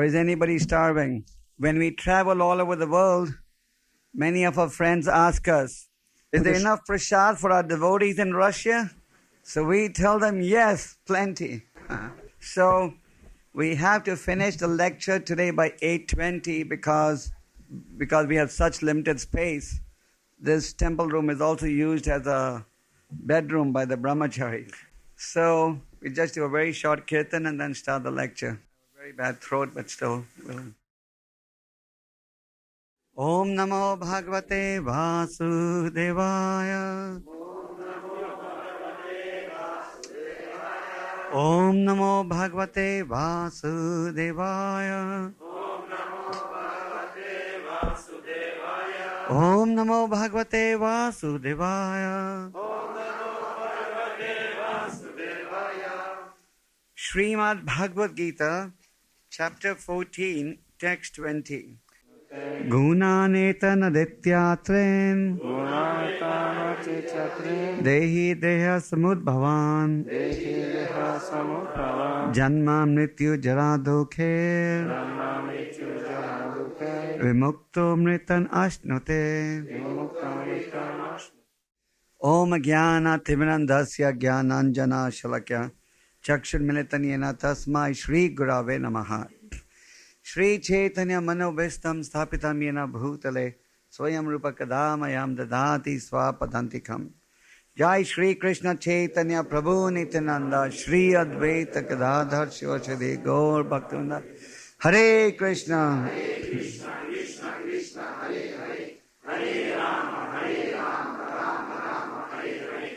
is anybody starving? When we travel all over the world, many of our friends ask us, is there enough prasad for our devotees in Russia? So we tell them, yes, plenty. So we have to finish the lecture today by 8:20 because we have such limited space. This temple room is also used as a bedroom by the brahmachari. So we just do a very short kirtan and then start the lecture. Very bad throat, but still. Om Namo Bhagavate Vasudevaya. Om Namo Bhagavate Vasudevaya. Om Namo Bhagavate Vasudevaya. Srimad Bhagavad Gita, chapter 14, text 20. Gunanetana dityatren Dehi deha samudbhavan Janma mrityu jara dukher Vimukto mritan ashnute. Om jnana timirandasya jnananjana shalakya Chakshurmilitanena tasmai Shri Gurave Namaha. Shri Chaitanya Manobhistam Sthapitam Yena Bhutale Swayam Rupa Kadamayam Dadati Swapadantikam. Jai Shri Krishna Chaitanya Prabhu Nityananda Shri Advaita Gadadhar Shivachadi Gaur Bhaktivinoda. Hare Krishna, Krishna Krishna Hare Hare, Hare Rama Rama Rama Hare Hare.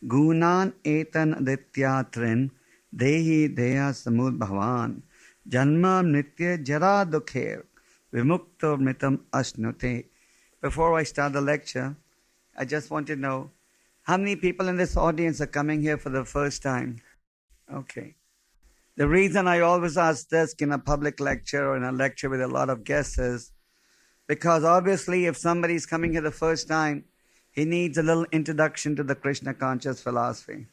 Gunan etan adityatrin Dehi deha samud bhavan Janma nitya jara dukher Vimukto mritam asnute. Before I start the lecture, I just want to know how many people in this audience are coming here for the first time? Okay. The reason I always ask this in a public lecture or in a lecture with a lot of guests is because obviously if somebody is coming here the first time, he needs a little introduction to the Krishna conscious philosophy.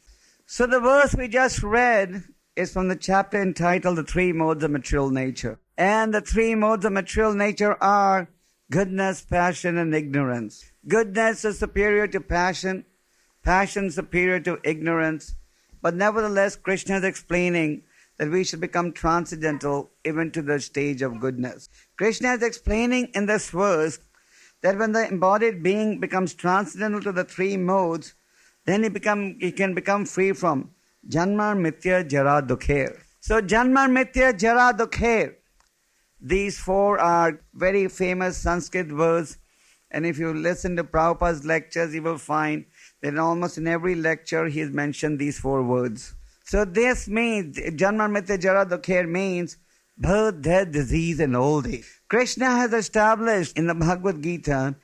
So the verse we just read is from the chapter entitled The Three Modes of Material Nature. And the three modes of material nature are goodness, passion, and ignorance. Goodness is superior to passion, passion superior to ignorance. But nevertheless, Krishna is explaining that we should become transcendental even to the stage of goodness. Krishna is explaining in this verse that when the embodied being becomes transcendental to the three modes, then he can become free from Janma, Mrityu, Jara, Dukher. So Janma, Mrityu, Jara, Dukher. These four are very famous Sanskrit words, and if you listen to Prabhupada's lectures, you will find that almost in every lecture he has mentioned these four words. So this means, Janma, Mrityu, Jara, Dukher means birth, death, disease, and old age. Krishna has established in the Bhagavad Gita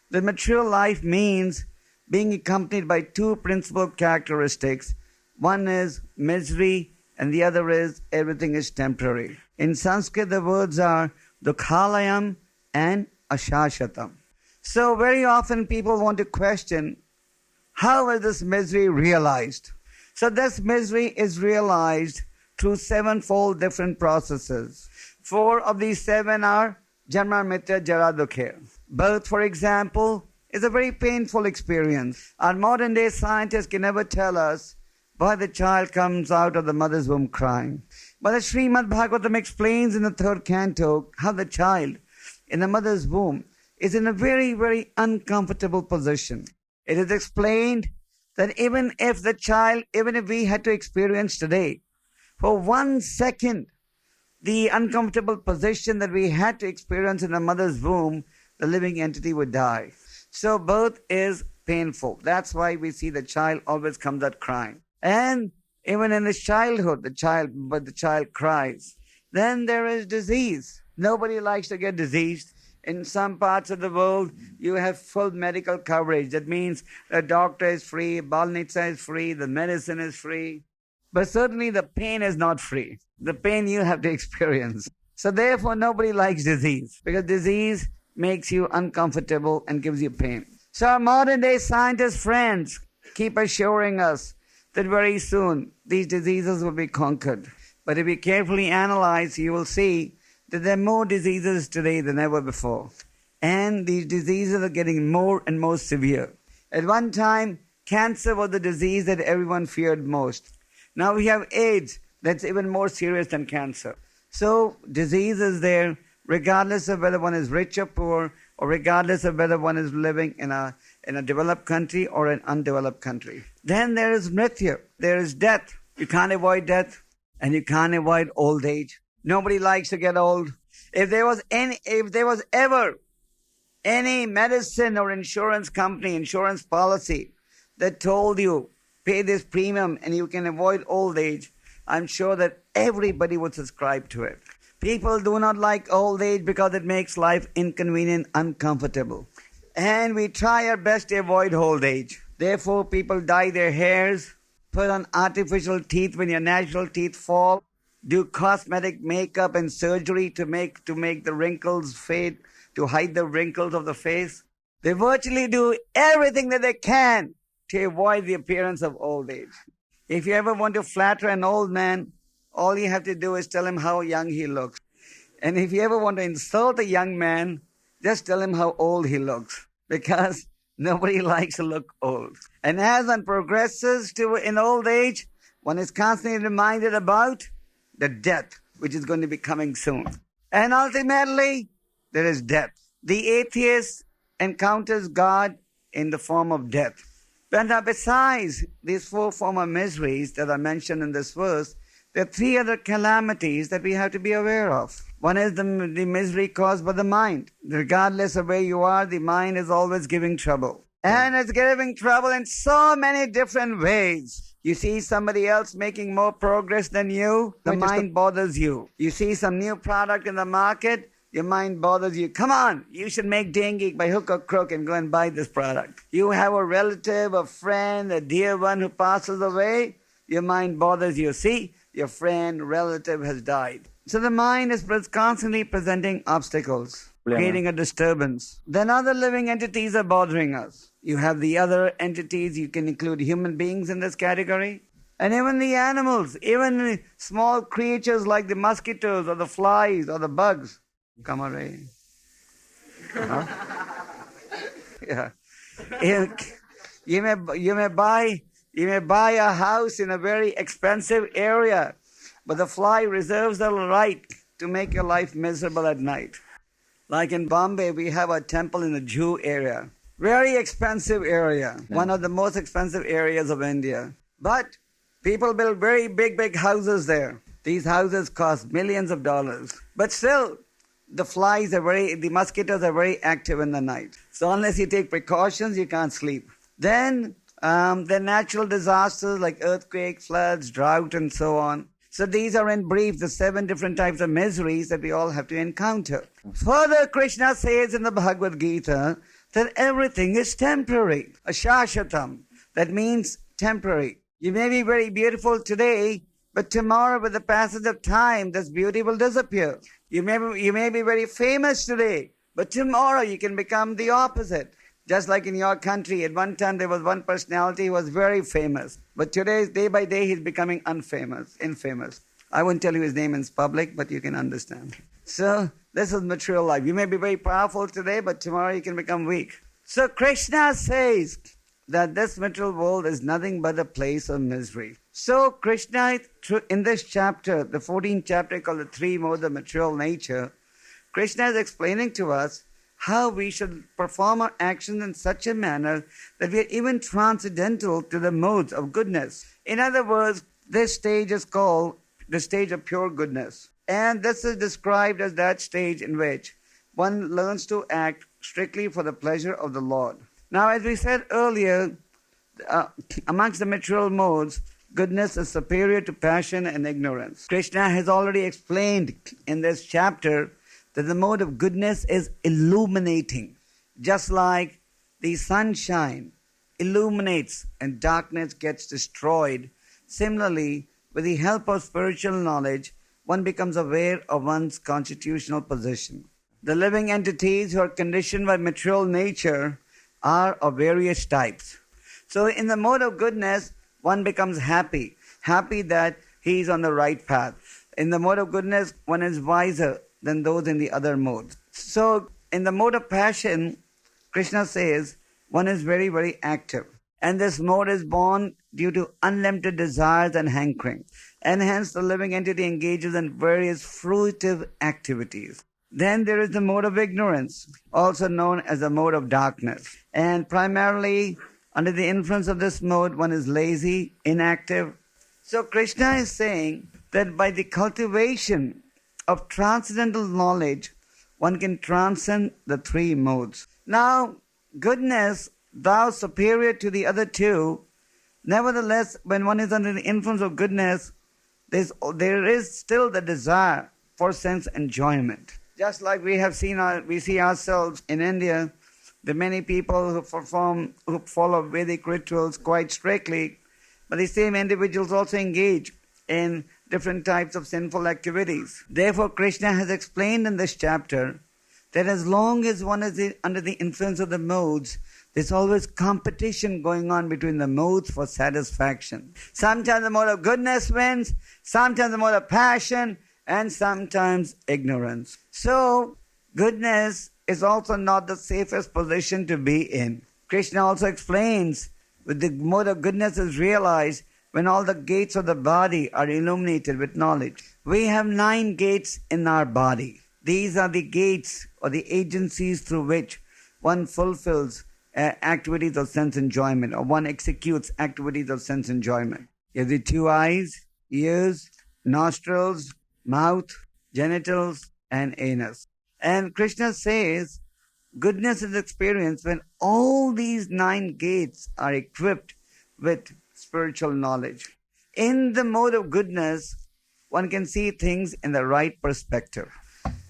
that material life means being accompanied by two principal characteristics. One is misery, and the other is everything is temporary. In Sanskrit, the words are dukhalayam and ashashatam. So very often people want to question, how is this misery realized? So this misery is realized through sevenfold different processes. Four of these seven are Janma, Mrityu, Jara, Dukher. Birth, for example, is a very painful experience. Our modern day scientists can never tell us why the child comes out of the mother's womb crying. But the Srimad Bhagavatam explains in the third canto how the child in the mother's womb is in a very, very uncomfortable position. It is explained that even if we had to experience today, for 1 second, the uncomfortable position that we had to experience in the mother's womb, the living entity would die. So birth is painful. That's why we see the child always comes out crying. And even in his childhood, the child cries. Then there is disease. Nobody likes to get diseased. In some parts of the world, you have full medical coverage. That means the doctor is free, Balnitsa is free, the medicine is free. But certainly the pain is not free. The pain you have to experience. So therefore, nobody likes disease, because disease makes you uncomfortable and gives you pain. So our modern day scientist friends keep assuring us that very soon these diseases will be conquered. But if you carefully analyze, you will see that there are more diseases today than ever before. And these diseases are getting more and more severe. At one time, cancer was the disease that everyone feared most. Now we have AIDS, that's even more serious than cancer. So disease is there, regardless of whether one is rich or poor, or regardless of whether one is living in a developed country or an undeveloped country. Then there is mrityu, there is death. You can't avoid death, and you can't avoid old age. Nobody likes to get old. If there was ever any medicine or insurance company, insurance policy that told you, pay this premium and you can avoid old age, I'm sure that everybody would subscribe to it. People do not like old age because it makes life inconvenient, uncomfortable. And we try our best to avoid old age. Therefore, people dye their hairs, put on artificial teeth when your natural teeth fall, do cosmetic makeup and surgery to make the wrinkles fade, to hide the wrinkles of the face. They virtually do everything that they can to avoid the appearance of old age. If you ever want to flatter an old man, all you have to do is tell him how young he looks. And if you ever want to insult a young man, just tell him how old he looks. Because nobody likes to look old. And as one progresses in old age, one is constantly reminded about the death, which is going to be coming soon. And ultimately, there is death. The atheist encounters God in the form of death. But now besides these 4 former miseries that are mentioned in this verse, there are 3 other calamities that we have to be aware of. One is the misery caused by the mind. Regardless of where you are, the mind is always giving trouble. And it's giving trouble in so many different ways. You see somebody else making more progress than you, the mind bothers you. You see some new product in the market, your mind bothers you. Come on, you should make dengue by hook or crook and go and buy this product. You have a relative, a friend, a dear one who passes away, your mind bothers you. See, your friend, relative has died. So the mind is constantly presenting obstacles, creating a disturbance. Then other living entities are bothering us. You have the other entities, you can include human beings in this category. And even the animals, even the small creatures like the mosquitoes or the flies or the bugs. Come on, Ray. Huh? Yeah. You may buy a house in a very expensive area, but the fly reserves the right to make your life miserable at night. Like in Bombay, we have a temple in the Jew area. Very expensive area. One of the most expensive areas of India. But people build very big houses there. These houses cost millions of dollars. But still, the mosquitoes are very active in the night. So unless you take precautions, you can't sleep. Then there are natural disasters like earthquake, floods, drought, and so on. So these are in brief the 7 different types of miseries that we all have to encounter. Further, Krishna says in the Bhagavad Gita that everything is temporary. Ashashatam. That means temporary. You may be very beautiful today, but tomorrow with the passage of time, this beauty will disappear. You may be very famous today, but tomorrow you can become the opposite. Just like in your country, at one time there was one personality who was very famous. But today, day by day, he's becoming infamous. I won't tell you his name in public, but you can understand. So, this is material life. You may be very powerful today, but tomorrow you can become weak. So, Krishna says that this material world is nothing but a place of misery. So, Krishna, in this chapter, the 14th chapter called the 3 Modes of Material Nature, Krishna is explaining to us how we should perform our actions in such a manner that we are even transcendental to the modes of goodness. In other words, this stage is called the stage of pure goodness. And this is described as that stage in which one learns to act strictly for the pleasure of the Lord. Now, as we said earlier, amongst the material modes, goodness is superior to passion and ignorance. Krishna has already explained in this chapter that the mode of goodness is illuminating. Just like the sunshine illuminates and darkness gets destroyed, similarly, with the help of spiritual knowledge, one becomes aware of one's constitutional position. The living entities who are conditioned by material nature are of various types. So in the mode of goodness, one becomes happy that he is on the right path. In the mode of goodness, one is wiser than those in the other modes. So, in the mode of passion, Krishna says, one is very, very active. And this mode is born due to unlimited desires and hankering. And hence the living entity engages in various fruitive activities. Then there is the mode of ignorance, also known as the mode of darkness. And primarily, under the influence of this mode, one is lazy, inactive. So Krishna is saying that by the cultivation of transcendental knowledge, one can transcend the three modes. Now, goodness, thou superior to the other two, nevertheless, when one is under the influence of goodness, there is still the desire for sense enjoyment. Just like we see ourselves in India, the many people who follow Vedic rituals quite strictly, but the same individuals also engage in different types of sinful activities. Therefore, Krishna has explained in this chapter that as long as one is under the influence of the modes, there's always competition going on between the modes for satisfaction. Sometimes the mode of goodness wins, sometimes the mode of passion, and sometimes ignorance. So, goodness is also not the safest position to be in. Krishna also explains that the mode of goodness is realized when all the gates of the body are illuminated with knowledge. We have 9 gates in our body. These are the gates or the agencies through which one fulfills activities of sense enjoyment, or one executes activities of sense enjoyment. You have the 2 eyes, ears, nostrils, mouth, genitals, and anus. And Krishna says, goodness is experienced when all these 9 gates are equipped with spiritual knowledge. In the mode of goodness, one can see things in the right perspective.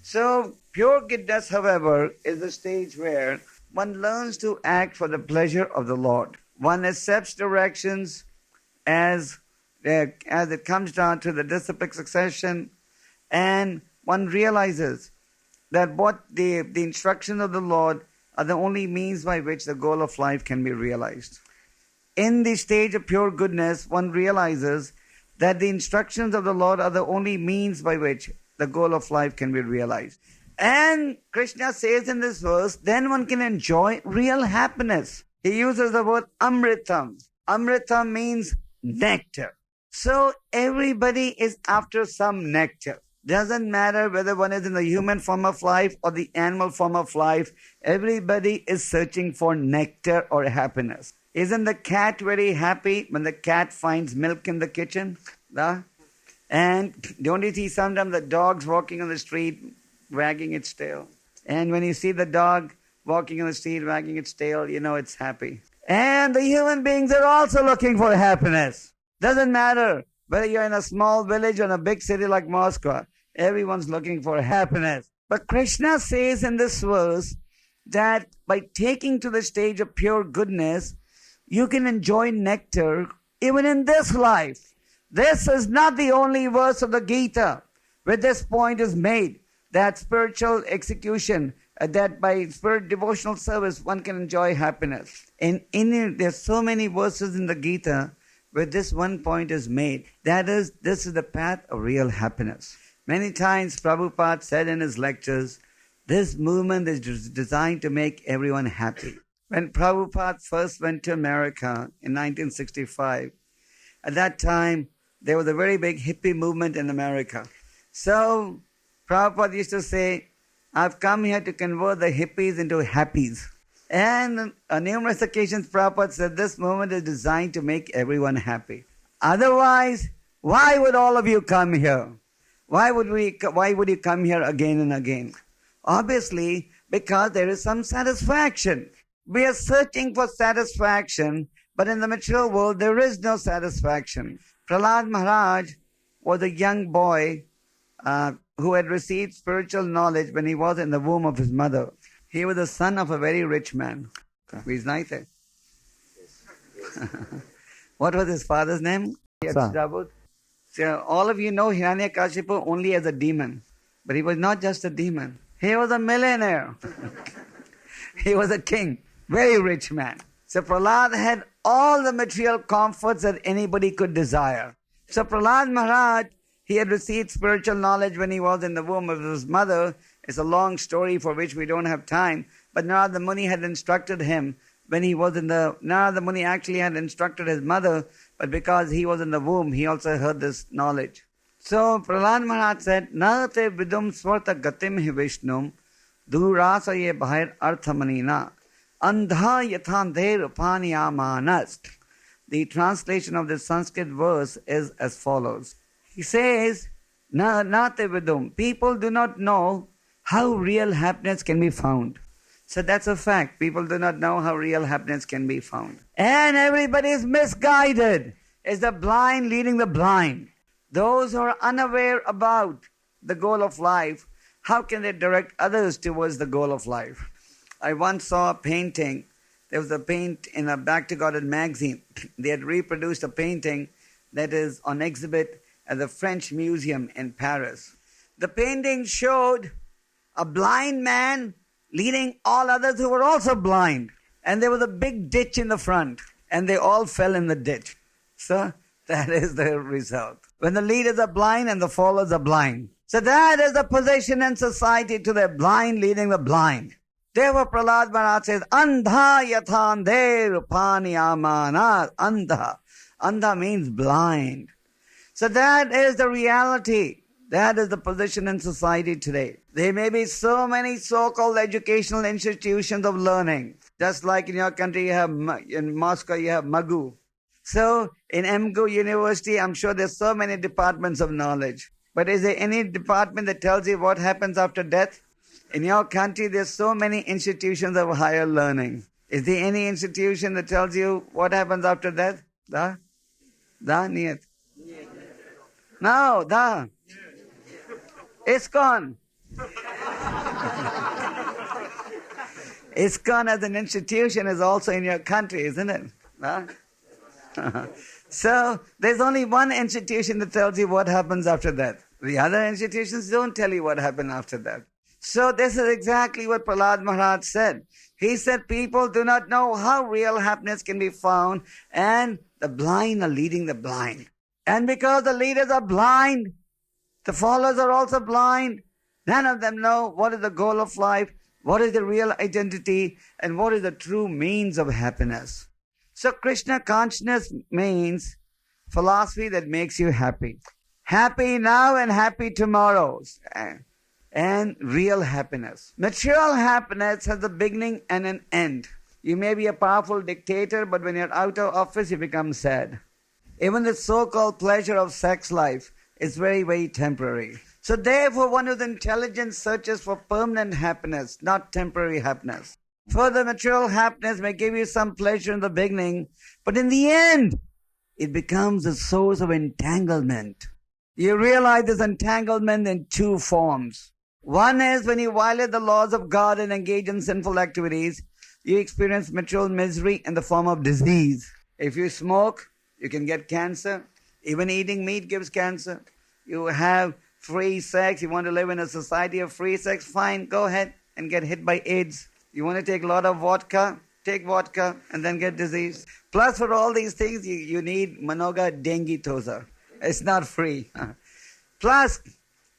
So, pure goodness, however, is the stage where one learns to act for the pleasure of the Lord. One accepts directions as it comes down to the disciplic succession, and one realizes that what the instructions of the Lord are the only means by which the goal of life can be realized. In the stage of pure goodness, one realizes that the instructions of the Lord are the only means by which the goal of life can be realized. And Krishna says in this verse, then one can enjoy real happiness. He uses the word amritam. Amritam means nectar. So everybody is after some nectar. Doesn't matter whether one is in the human form of life or the animal form of life. Everybody is searching for nectar or happiness. Isn't the cat very happy when the cat finds milk in the kitchen? And don't you see sometimes the dog's walking on the street wagging its tail? And when you see the dog walking on the street wagging its tail, you know it's happy. And the human beings are also looking for happiness. Doesn't matter whether you're in a small village or in a big city like Moscow. Everyone's looking for happiness. But Krishna says in this verse that by taking to the stage of pure goodness, you can enjoy nectar even in this life. This is not the only verse of the Gita where this point is made, that spiritual execution, that by spirit devotional service one can enjoy happiness. There's so many verses in the Gita where this one point is made. That is, this is the path of real happiness. Many times Prabhupada said in his lectures, this movement is designed to make everyone happy. When Prabhupada first went to America in 1965, at that time there was a very big hippie movement in America. So Prabhupada used to say, I've come here to convert the hippies into happies. And on numerous occasions Prabhupada said this movement is designed to make everyone happy. Otherwise, why would all of you come here? Why would you come here again and again? Obviously, because there is some satisfaction. We are searching for satisfaction, but in the material world there is no satisfaction. Prahlad Maharaj was a young boy who had received spiritual knowledge when he was in the womb of his mother. He was the son of a very rich man. He's nice. What was his father's name? So all of you know Hiranyakashipu only as a demon. But he was not just a demon. He was a millionaire. He was a king. Very rich man. So Prahlad had all the material comforts that anybody could desire. So Prahlad Maharaj He had received spiritual knowledge when he was in the womb of his mother. It's a long story for which we don't have time. But Narada Muni had instructed him when he was in the... Narada Muni actually had instructed his mother, but because he was in the womb, he also heard this knowledge. So Prahlad Maharaj said, Na te vidum swarta gatim hi Vishnum durasa ye bhair arthamanina andha yathandher upaniyamanas. The translation of this Sanskrit verse is as follows. He says, Na te vidum. People do not know how real happiness can be found. So that's a fact. People do not know how real happiness can be found. And everybody is misguided. It's the blind leading the blind. Those who are unaware about the goal of life, how can they direct others towards the goal of life? I once saw a painting. There was a paint in a Back to Godhead magazine. They had reproduced a painting that is on exhibit at the French Museum in Paris. The painting showed a blind man leading all others who were also blind. And there was a big ditch in the front, and they all fell in the ditch. So that is the result. When the leaders are blind and the followers are blind. So that is the position in society, to the blind leading the blind. Therefore Prahlad Maharaj says, Andha yathandhe rupaniyamana. Andha. Andha means blind. So that is the reality. That is the position in society today. There may be so many so-called educational institutions of learning. Just like in your country, you have, in Moscow, you have Magu. So in MGU University, I'm sure there's so many departments of knowledge. But is there any department that tells you what happens after death? In your country, there's so many institutions of higher learning. Is there any institution that tells you what happens after death? Da? Da? Niyat? No, da. ISKCON. ISKCON as an institution is also in your country, isn't it? Da? So, there's only one institution that tells you what happens after that. The other institutions don't tell you what happened after that. So, this is exactly what Prahlad Maharaj said. He said people do not know how real happiness can be found, and the blind are leading the blind. And because the leaders are blind, the followers are also blind. None of them know what is the goal of life, what is the real identity, and what is the true means of happiness. So Krishna consciousness means philosophy that makes you happy. Happy now and happy tomorrow. And real happiness. Material happiness has a beginning and an end. You may be a powerful dictator, but when you're out of office, you become sad. Even the so-called pleasure of sex life is very, very temporary. So therefore, one who's intelligent searches for permanent happiness, not temporary happiness. Further, material happiness may give you some pleasure in the beginning, but in the end, it becomes a source of entanglement. You realize this entanglement in two forms. One is when you violate the laws of God and engage in sinful activities, you experience material misery in the form of disease. If you smoke, you can get cancer. Even eating meat gives cancer. You have free sex. You want to live in a society of free sex? Fine, go ahead and get hit by AIDS. You want to take a lot of vodka? Take vodka and then get disease. Plus, for all these things, you need Manoga Dengi Tosa. It's not free. Plus,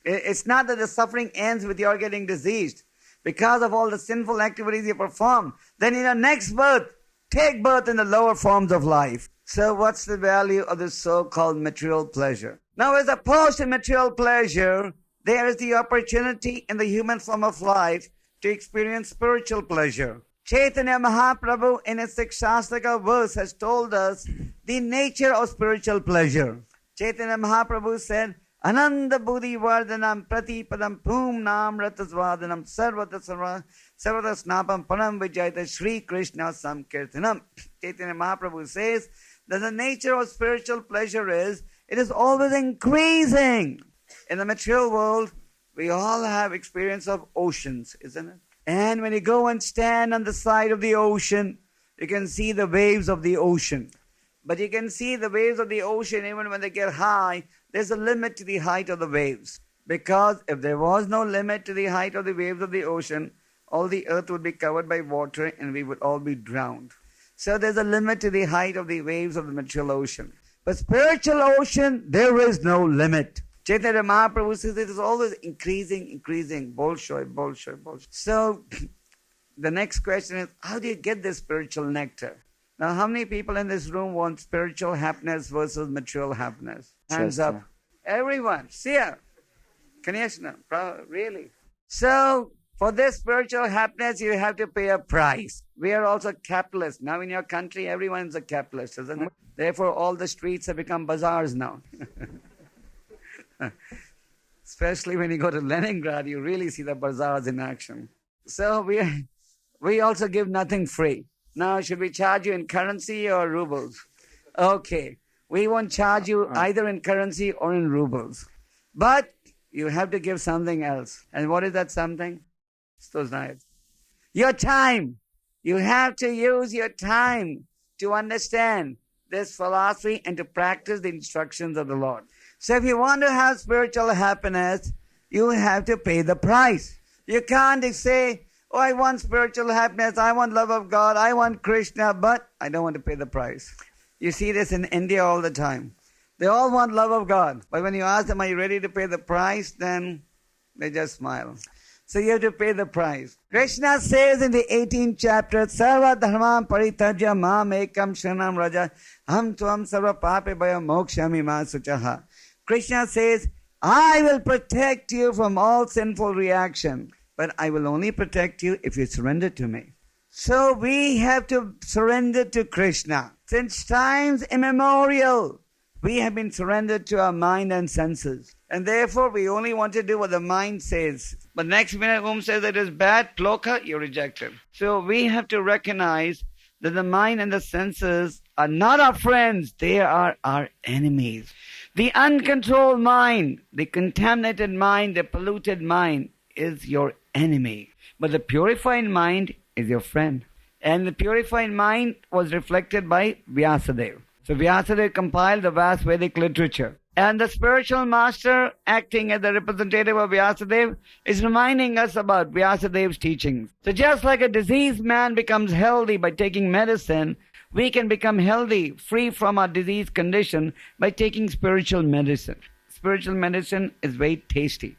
it's not that the suffering ends with your getting diseased. Because of all the sinful activities you perform, then in your next birth, take birth in the lower forms of life. So what's the value of this so-called material pleasure? Now, as opposed to material pleasure, there is the opportunity in the human form of life to experience spiritual pleasure. Chaitanya Mahaprabhu in his Shastra verse has told us the nature of spiritual pleasure. Chaitanya Mahaprabhu said, Ananda Buddhi Vardhanam Pratipadam Pumnam Ratasvadanam Sarvata Snapam Param Vijayata Shri Krishna Samkirtanam. Chaitanya Mahaprabhu says that the nature of spiritual pleasure is, it is always increasing. In the material world, we all have experience of oceans, isn't it? And when you go and stand on the side of the ocean, you can see the waves of the ocean. But you can see the waves of the ocean even when they get high. There's a limit to the height of the waves. Because if there was no limit to the height of the waves of the ocean, all the earth would be covered by water and we would all be drowned. So there's a limit to the height of the waves of the material ocean. But spiritual ocean, there is no limit. Chaitanya Mahaprabhu says it is always increasing. Bolshoi. So, the next question is, how do you get this spiritual nectar? Now, how many people in this room want spiritual happiness versus material happiness? Hands up. Everyone. See ya. Kṛṣṇa. Really. So, for this spiritual happiness, you have to pay a price. We are also capitalists. Now in your country, everyone's a capitalist, isn't it? Therefore, all the streets have become bazaars now. Especially when you go to Leningrad, you really see the bazaars in action. So we also give nothing free. Now, should we charge you in currency or rubles? Okay. We won't charge you either in currency or in rubles. But you have to give something else. And what is that something? Your time. You have to use your time to understand this philosophy and to practice the instructions of the Lord. So if you want to have spiritual happiness, you have to pay the price. You can't say, oh, I want spiritual happiness, I want love of God, I want Kṛṣṇa, but I don't want to pay the price. You see this in India all the time. They all want love of God. But when you ask them, are you ready to pay the price? Then they just smile. So you have to pay the price. Kṛṣṇa says in the 18th chapter, Sarva dharmam paritajya mam ekam sharanam raja ham tvam sarva pape bhaya mokshami ma suchaha. Kṛṣṇa says, I will protect you from all sinful reaction, but I will only protect you if you surrender to me. So we have to surrender to Kṛṣṇa. Since times immemorial, we have been surrendered to our mind and senses. And therefore, we only want to do what the mind says. But next minute, whom says it is bad, Kloka, you reject it. So we have to recognize that the mind and the senses are not our friends. They are our enemies. The uncontrolled mind, the contaminated mind, the polluted mind is your enemy. But the purified mind is your friend. And the purified mind was reflected by Vyasadeva. So Vyasadeva compiled the vast Vedic literature. And the spiritual master, acting as the representative of Vyasadeva, is reminding us about Vyasadev's teachings. So just like a diseased man becomes healthy by taking medicine, we can become healthy, free from our disease condition by taking spiritual medicine. Spiritual medicine is very tasty.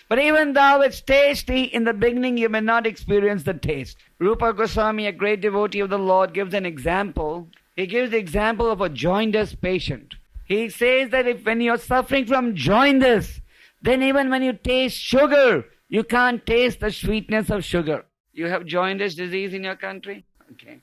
But even though it's tasty, in the beginning you may not experience the taste. Rupa Goswami, a great devotee of the Lord, gives an example. He gives the example of a jaundice patient. He says that if when you're suffering from jaundice, then even when you taste sugar, you can't taste the sweetness of sugar. You have jaundice disease in your country? Okay.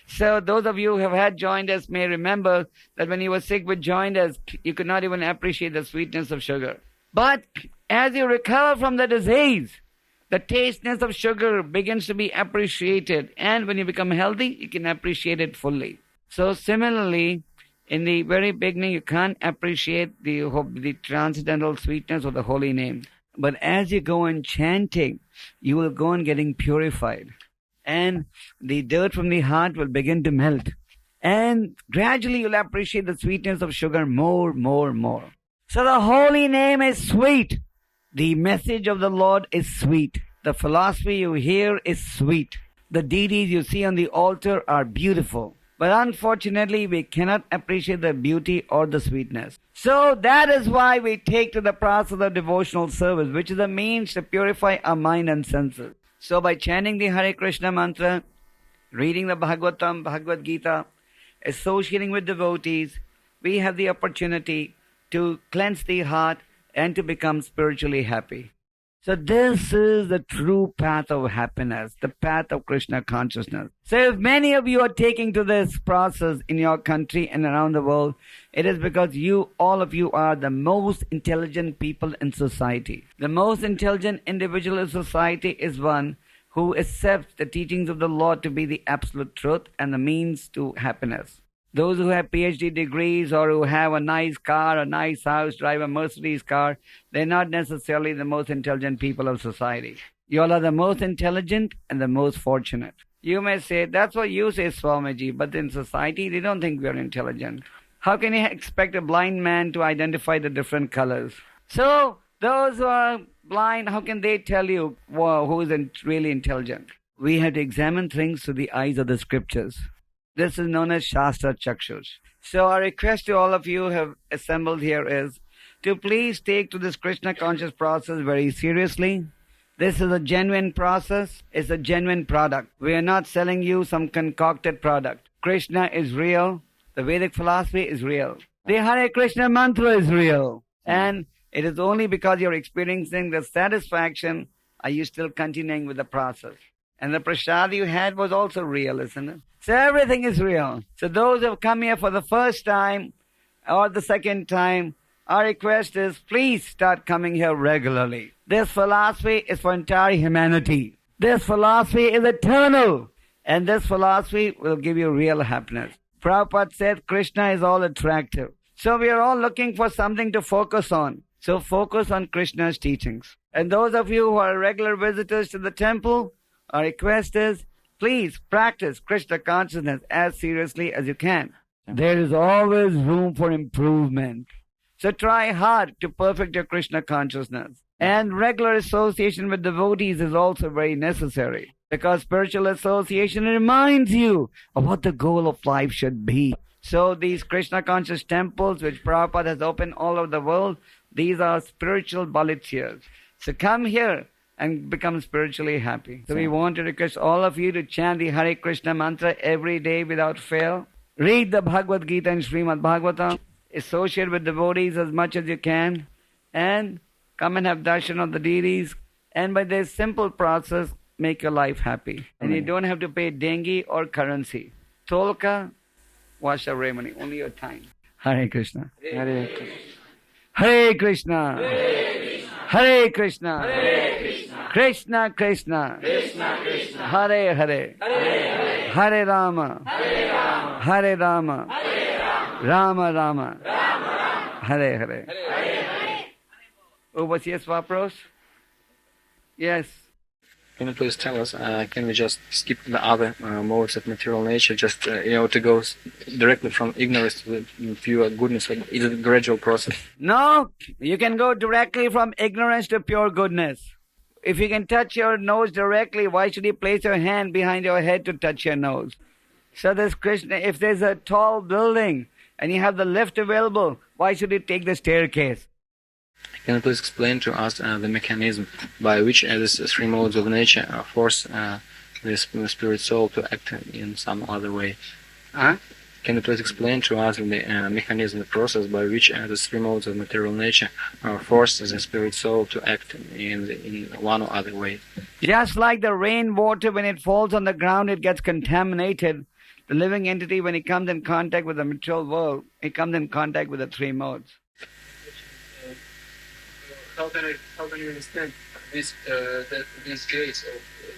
So those of you who have had jaundice may remember that when you were sick with jaundice, you could not even appreciate the sweetness of sugar. But as you recover from the disease, the tasteness of sugar begins to be appreciated. And when you become healthy, you can appreciate it fully. So similarly, in the very beginning, you can't appreciate the transcendental sweetness of the holy name. But as you go on chanting, you will go on getting purified. And the dirt from the heart will begin to melt. And gradually you'll appreciate the sweetness of sugar more. So the holy name is sweet. The message of the Lord is sweet. The philosophy you hear is sweet. The deities you see on the altar are beautiful. But unfortunately, we cannot appreciate the beauty or the sweetness. So that is why we take to the process of devotional service, which is a means to purify our mind and senses. So by chanting the Hare Krishna mantra, reading the Bhagavatam, Bhagavad Gita, associating with devotees, we have the opportunity to cleanse the heart and to become spiritually happy. So this is the true path of happiness, the path of Krishna consciousness. So if many of you are taking to this process in your country and around the world, it is because all of you are the most intelligent people in society. The most intelligent individual in society is one who accepts the teachings of the Lord to be the absolute truth and the means to happiness. Those who have PhD degrees or who have a nice car, a nice house, drive a Mercedes car, they're not necessarily the most intelligent people of society. You all are the most intelligent and the most fortunate. You may say, that's what you say, Swamiji, but in society, they don't think we are intelligent. How can you expect a blind man to identify the different colors? So, those who are blind, how can they tell you who is really intelligent? We have to examine things through the eyes of the scriptures. This is known as Shastra Chakshus. So our request to all of you who have assembled here is to please take to this Krishna conscious process very seriously. This is a genuine process. It's a genuine product. We are not selling you some concocted product. Krishna is real. The Vedic philosophy is real. The Hare Krishna mantra is real. And it is only because you're experiencing the satisfaction are you still continuing with the process. And the prasad you had was also real, isn't it? So everything is real. So those who have come here for the first time or the second time, our request is please start coming here regularly. This philosophy is for entire humanity. This philosophy is eternal. And this philosophy will give you real happiness. Prabhupada said Krishna is all attractive. So we are all looking for something to focus on. So focus on Krishna's teachings. And those of you who are regular visitors to the temple, our request is please practice Krishna consciousness as seriously as you can. There is always room for improvement. So try hard to perfect your Krishna consciousness. And regular association with devotees is also very necessary. Because spiritual association reminds you of what the goal of life should be. So these Krishna conscious temples which Prabhupada has opened all over the world, these are spiritual volunteers. So come here and become spiritually happy. So we want to request all of you to chant the Hare Krishna mantra every day without fail. Read the Bhagavad Gita and Srimad Bhagavatam. Associate with devotees as much as you can. And come and have darshan of the deities. And by this simple process, make your life happy. And you don't have to pay dengue or currency. Tolka, Vasha Remani, only your time. Hare Krishna. Hare Krishna. Hare Krishna. Hare Krishna. Hare Krishna. Krishna Krishna. Krishna Krishna. Hare Hare. Hare Hare Rama. Hare Rama. Hare Rama. Hare Rama. Rama Rama. Rama Rama. Hare Hare. Hare Hare. У вас есть вопрос? Yes. Can you please tell us, can we just skip the other modes of material nature, just, to go directly from ignorance to the pure goodness? Is it a gradual process? No, you can go directly from ignorance to pure goodness. If you can touch your nose directly, why should you place your hand behind your head to touch your nose? So this Krishna, if there's a tall building and you have the lift available, why should you take the staircase? Can you please explain to us the mechanism by which these three modes of nature force the spirit soul to act in some other way? Huh? Can you please explain to us the mechanism, the process by which the three modes of material nature force the spirit soul to act in one or other way? Just like the rainwater, when it falls on the ground, it gets contaminated. The living entity, when it comes in contact with the material world, it comes in contact with the three modes. How can you understand this, that these gates, or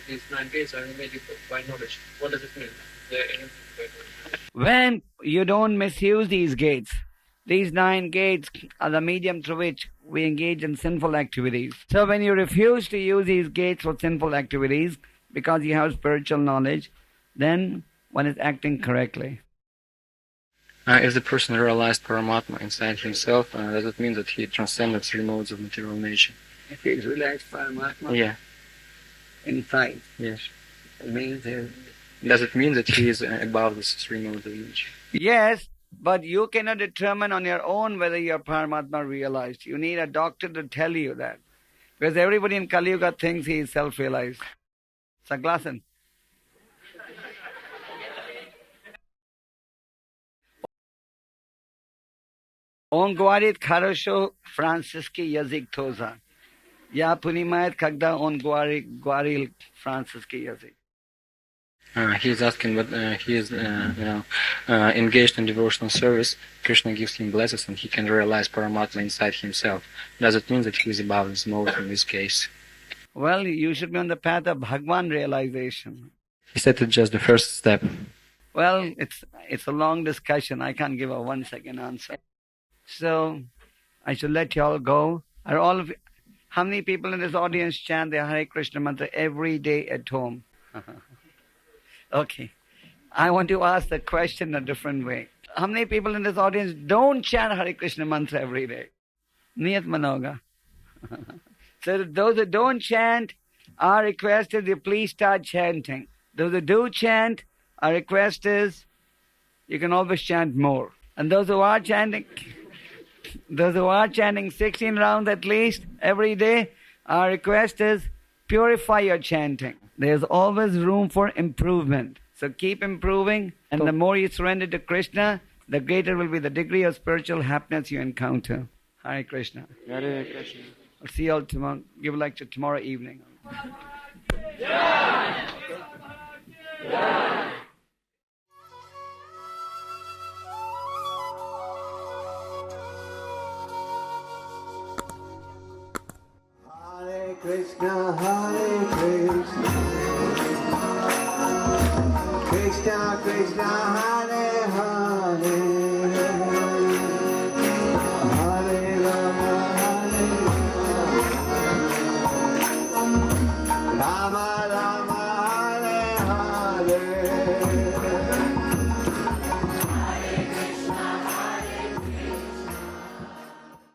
these 9 gates, are animated by knowledge? What does it mean? They're animated by knowledge. When you don't misuse these gates, these 9 gates are the medium through which we engage in sinful activities. So when you refuse to use these gates for sinful activities, because you have spiritual knowledge, then one is acting correctly. If the person realized Paramatma inside himself, does it mean that he transcended three modes of material nature? If he realized Paramatma Yeah. inside, Yes. it means Does it mean that he is above these three modes of nature? yes, but you cannot determine on your own whether your Paramatma realized. You need a doctor to tell you that. Because everybody in Kali Yuga thinks he is self-realized. Saglasan. Он говорит хорошо французский язык тоже. Я понимаю, когда он говорил французский язык. He is asking, but he is engaged in devotional service. Krishna gives him blessings and he can realize Paramatma inside himself. Does it mean that he is above this mode in this case? Well, you should be on the path of Bhagwan realization. He said it's just the first step. Well, it's a long discussion. I can't give a 1-second answer. So, I should let you all go. Are all of you, how many people in this audience chant the Hare Krishna mantra every day at home? Okay. I want to ask the question a different way. How many people in this audience don't chant Hare Krishna mantra every day? Niyat manoga. So those who don't chant, our request is you please start chanting. Those who do chant, our request is you can always chant more. And those who are chanting, Those who are chanting 16 rounds at least every day, our request is purify your chanting. There's always room for improvement. So keep improving, and the more you surrender to Krishna, the greater will be the degree of spiritual happiness you encounter. Hare Krishna. Hare Krishna. I'll see you all tomorrow. Give a lecture tomorrow evening. Hare Krishna, Krishna Krishna,